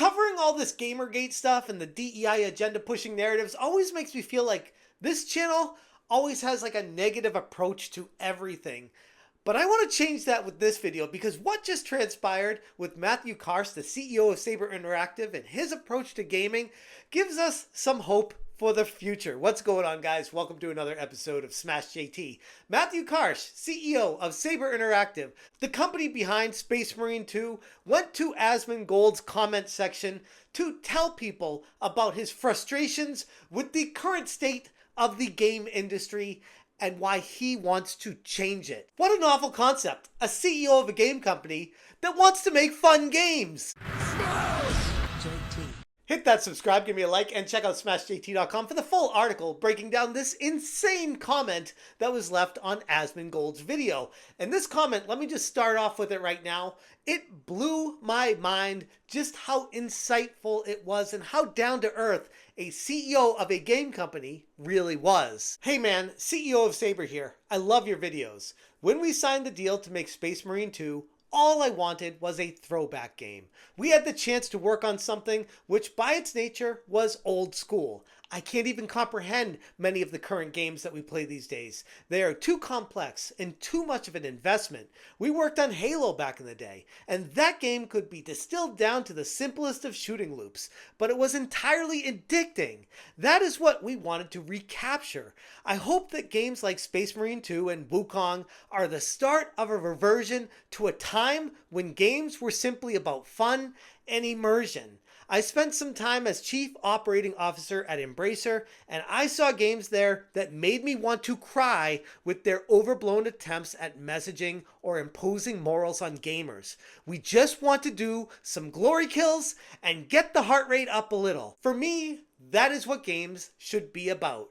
Covering all this Gamergate stuff and the DEI agenda pushing narratives always makes me feel like this channel always has like a negative approach to everything. But I want to change that with this video, because what just transpired with Matthew Karch, the CEO of Saber Interactive, and his approach to gaming gives us some hope for the future. What's going on, guys? Welcome to another episode of Smash JT. Matthew Karch, CEO of Saber Interactive, the company behind Space Marine 2, went to Asmongold's comment section to tell people about his frustrations with the current state of the game industry and why he wants to change it. What a novel concept. A CEO of a game company that wants to make fun games. Hit that subscribe, give me a like, and check out smashjt.com for the full article breaking down this insane comment that was left on Asmongold's video. And this comment, let me just start off with it right now. It blew my mind just how insightful it was and how down to earth a CEO of a game company really was. Hey man, CEO of Saber here. I love your videos. When we signed the deal to make Space Marine 2, all I wanted was a throwback game. We had the chance to work on something which by its nature was old school. I can't even comprehend many of the current games that we play these days. They are too complex and too much of an investment. We worked on Halo back in the day, and that game could be distilled down to the simplest of shooting loops, but it was entirely addicting. That is what we wanted to recapture. I hope that games like Space Marine 2 and Wukong are the start of a reversion to a time when games were simply about fun and immersion. I spent some time as Chief Operating Officer at Embracer, and I saw games there that made me want to cry with their overblown attempts at messaging or imposing morals on gamers. We just want to do some glory kills and get the heart rate up a little. For me, that is what games should be about.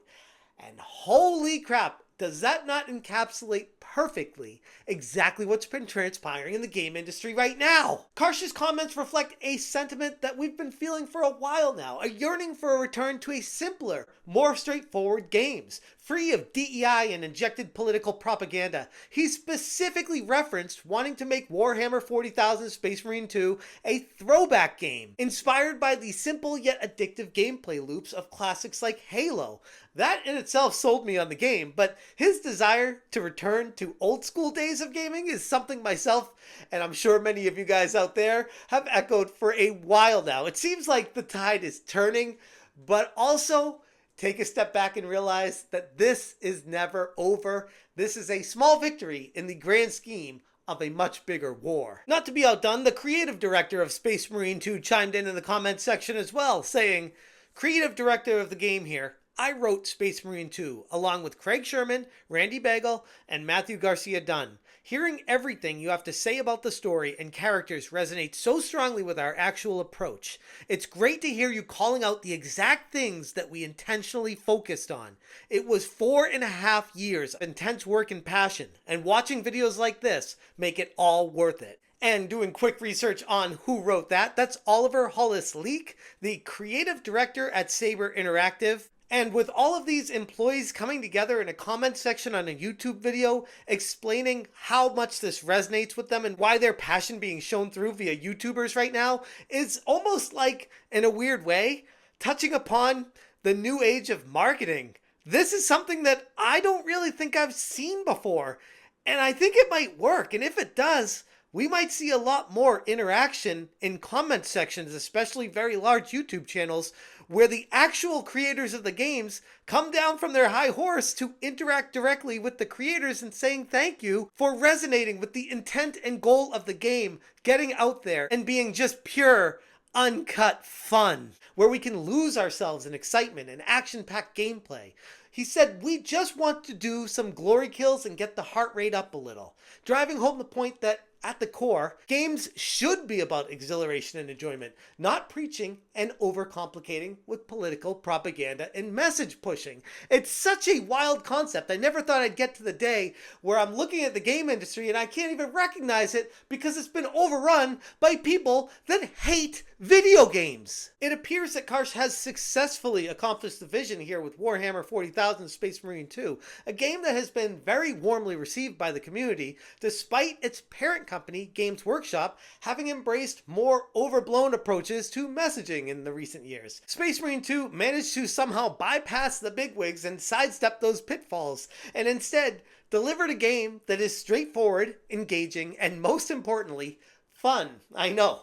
And holy crap, does that not encapsulate perfectly exactly what's been transpiring in the game industry right now? Karch's comments reflect a sentiment that we've been feeling for a while now, a yearning for a return to a simpler, more straightforward games, free of DEI and injected political propaganda. He specifically referenced wanting to make Warhammer 40,000 Space Marine 2 a throwback game, inspired by the simple yet addictive gameplay loops of classics like Halo. That in itself sold me on the game, but his desire to return to old school days of gaming is something myself, and I'm sure many of you guys out there, have echoed for a while now. It seems like the tide is turning, but also take a step back and realize that this is never over. This is a small victory in the grand scheme of a much bigger war. Not to be outdone, the creative director of Space Marine 2 chimed in the comment section as well, saying, "Creative director of the game here. I wrote Space Marine 2 along with Craig Sherman, Randy Bagel, and Matthew Garcia Dunn. Hearing everything you have to say about the story and characters resonates so strongly with our actual approach. It's great to hear you calling out the exact things that we intentionally focused on. It was 4.5 years of intense work and passion, and watching videos like this make it all worth it." And doing quick research on who wrote that, that's Oliver Hollis-Leek, the creative director at Saber Interactive. And with all of these employees coming together in a comment section on a YouTube video explaining how much this resonates with them and why their passion being shown through via YouTubers right now is almost like, in a weird way, touching upon the new age of marketing. This is something that I don't really think I've seen before, and I think it might work. And if it does, we might see a lot more interaction in comment sections, especially very large YouTube channels, where the actual creators of the games come down from their high horse to interact directly with the creators and saying thank you for resonating with the intent and goal of the game, getting out there and being just pure, uncut fun, where we can lose ourselves in excitement and action-packed gameplay. He said, "We just want to do some glory kills and get the heart rate up a little," driving home the point that at the core, games should be about exhilaration and enjoyment, not preaching and overcomplicating with political propaganda and message pushing. It's such a wild concept. I never thought I'd get to the day where I'm looking at the game industry and I can't even recognize it because it's been overrun by people that hate video games. It appears that Karch has successfully accomplished the vision here with Warhammer 40,000 Space Marine 2, a game that has been very warmly received by the community, despite its parent company, Games Workshop, having embraced more overblown approaches to messaging in the recent years. Space Marine 2 managed to somehow bypass the bigwigs and sidestep those pitfalls, and instead delivered a game that is straightforward, engaging, and most importantly, fun. I know.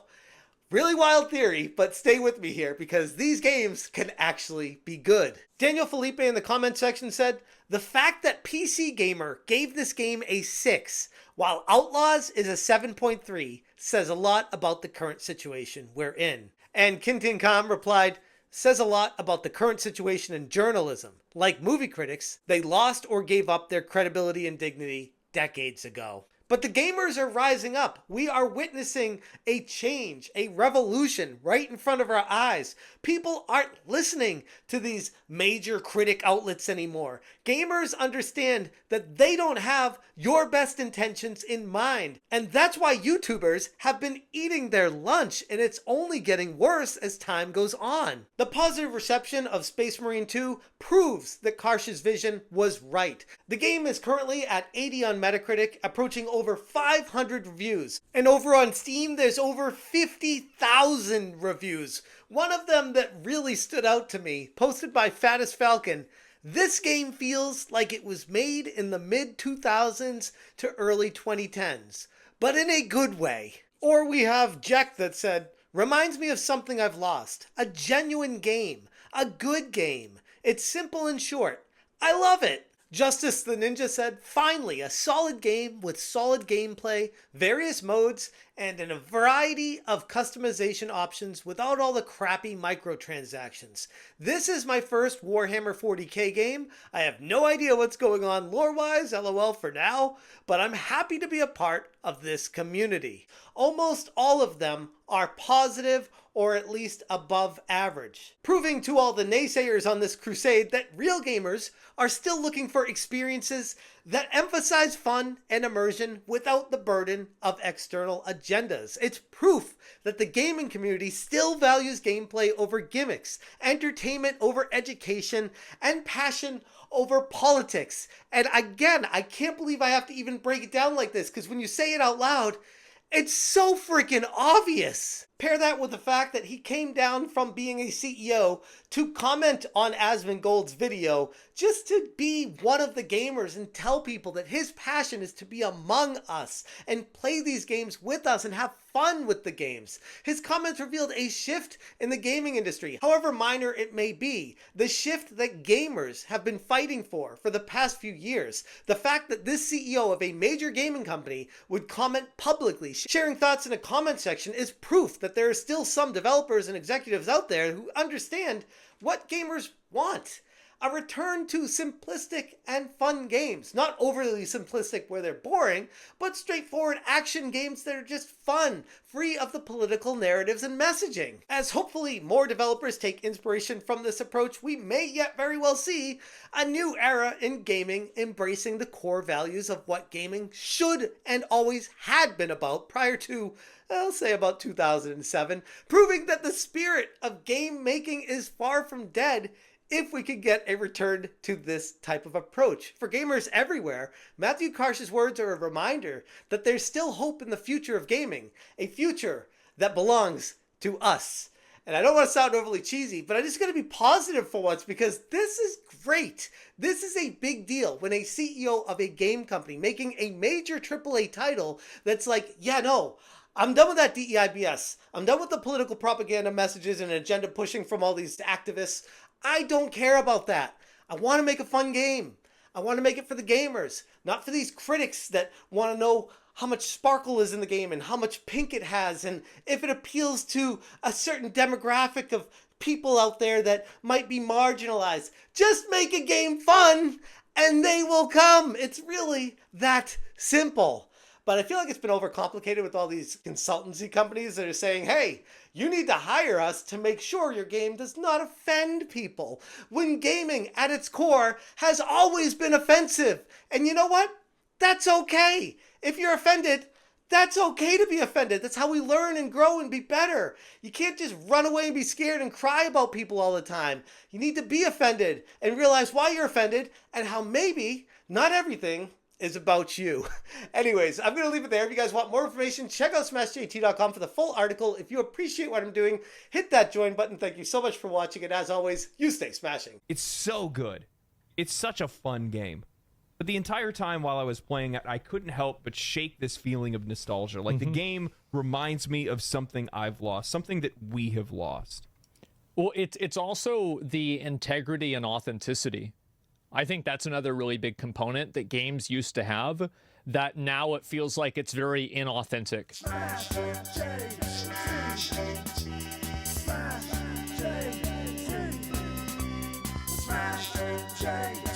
Really wild theory, but stay with me here because these games can actually be good. Daniel Felipe in the comment section said, the fact that PC Gamer gave this game a 6, while Outlaws is a 7.3, says a lot about the current situation we're in. And Kintin Khan replied, says a lot about the current situation in journalism. Like movie critics, they lost or gave up their credibility and dignity decades ago. But the gamers are rising up. We are witnessing a change, a revolution right in front of our eyes. People aren't listening to these major critic outlets anymore. Gamers understand that they don't have your best intentions in mind. And that's why YouTubers have been eating their lunch, and it's only getting worse as time goes on. The positive reception of Space Marine 2 proves that Karch's vision was right. The game is currently at 80 on Metacritic, approaching over 500 reviews. And over on Steam, there's over 50,000 reviews. One of them that really stood out to me, posted by Fattest Falcon, this game feels like it was made in the mid-2000s to early 2010s, but in a good way. Or we have Jack that said, reminds me of something I've lost. A genuine game. A good game. It's simple and short. I love it. Justice the Ninja said, finally, a solid game with solid gameplay, various modes, and a variety of customization options without all the crappy microtransactions. This is my first Warhammer 40k game. I have no idea what's going on lore-wise, lol for now, but I'm happy to be a part of this community. Almost all of them are positive or at least above average, proving to all the naysayers on this crusade that real gamers are still looking for experiences that emphasize fun and immersion without the burden of external agendas. It's proof that the gaming community still values gameplay over gimmicks, entertainment over education, and passion over politics. And again, I can't believe I have to even break it down like this, because when you say it out loud, it's so freaking obvious. Pair that with the fact that he came down from being a CEO to comment on Asmongold's video just to be one of the gamers and tell people that his passion is to be among us and play these games with us and have fun with the games. His comments revealed a shift in the gaming industry, however minor it may be. The shift that gamers have been fighting for the past few years. The fact that this CEO of a major gaming company would comment publicly, sharing thoughts in a comment section, is proof that there are still some developers and executives out there who understand what gamers want. A return to simplistic and fun games. Not overly simplistic where they're boring, but straightforward action games that are just fun, free of the political narratives and messaging. As hopefully more developers take inspiration from this approach, we may yet very well see a new era in gaming embracing the core values of what gaming should and always had been about prior to, I'll say, about 2007, proving that the spirit of game making is far from dead if we could get a return to this type of approach. For gamers everywhere, Matthew Karch's words are a reminder that there's still hope in the future of gaming, a future that belongs to us. And I don't want to sound overly cheesy, but I'm just going to be positive for once because this is great. This is a big deal when a CEO of a game company making a major AAA title that's like, yeah, no, I'm done with that DEI BS. I'm done with the political propaganda messages and agenda pushing from all these activists. I don't care about that. I want to make a fun game. I want to make it for the gamers, not for these critics that want to know how much sparkle is in the game and how much pink it has and if it appeals to a certain demographic of people out there that might be marginalized. Just make a game fun and they will come. It's really that simple. But I feel like it's been overcomplicated with all these consultancy companies that are saying, hey, you need to hire us to make sure your game does not offend people. When gaming at its core has always been offensive. And you know what? That's okay. If you're offended, That's okay to be offended. That's how we learn and grow and be better. You can't just run away and be scared and cry about people all the time. You need to be offended and realize why you're offended and how maybe not everything is about you. Anyways, I'm going to leave it there. If you guys want more information, check out smashjt.com for the full article. If you appreciate what I'm doing, hit that join button. Thank you so much for watching. And as always, you stay smashing. It's so good. It's such a fun game. But the entire time while I was playing it, I couldn't help but shake this feeling of nostalgia. Like, the game reminds me of something I've lost, something that we have lost. Well, it's also the integrity and authenticity. I think that's another really big component that games used to have that now it feels like it's very inauthentic. Smash J.